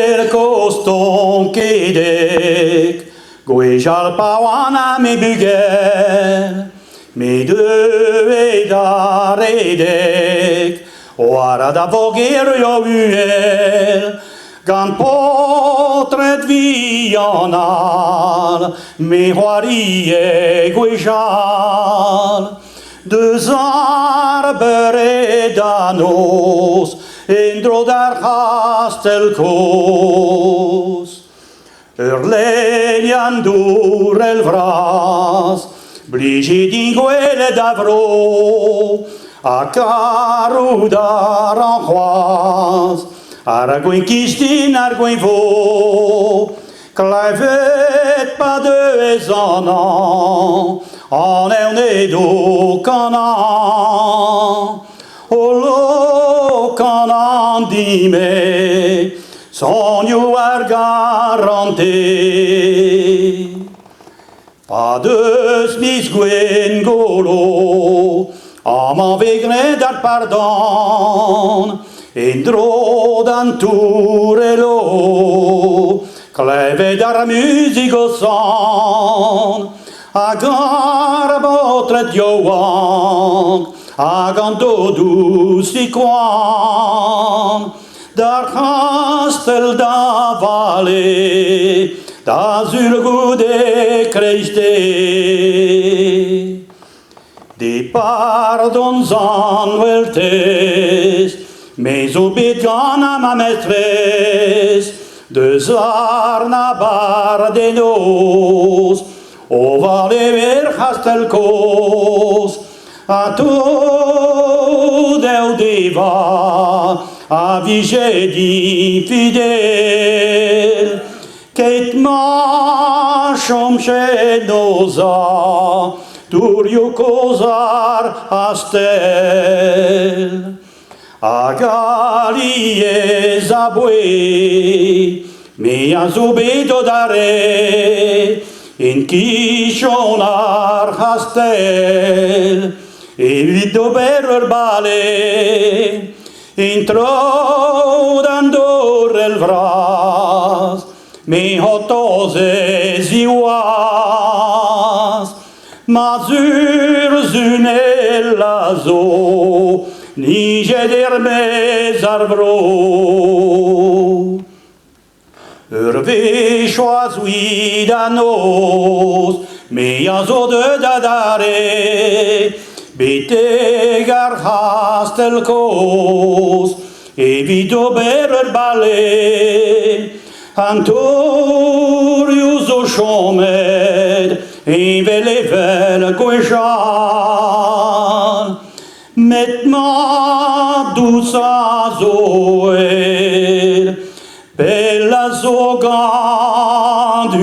El coston kedek, goejal pawana me bugel, me de edaredek, oara da voger jo uel, gan potret vianal, me hoarie goejal, de arbere danos, Indro daar hastelkoos. Lelian door el vras, bligi dinguele davro, a caru dar en croise, aragouin kistin aragouin vo, clavet pas de esanan, en erne do canan, Canan dime, sonio ar garanté. Pas de smis gwen golo, a man vegre dar pardon, endro dan tourelo, cleve dar musico son, a garbotret joang, Agando douce quan, dar castel da vale, da zulgo de crește. De pardons anveltes, mais obéit gana ma maîtresse, de zarna bar de nos, o vale ver castelcos, a tu deu deva, a vigedi fidel, qu'et machom chenosa, turio cosar astel. A galies a bue, me a zubedo dare, in kishonar hastel, e dober bale, intro dandor el vras, me hotose ziwas, mazur zunelazo, nije derme zarbro. Urve choisi danos, me azo de dadare, Bete gar hastelkos, evito ber bale, Antorius o chomed, velevel goejal, met ma dousa zoel, bella zogandu.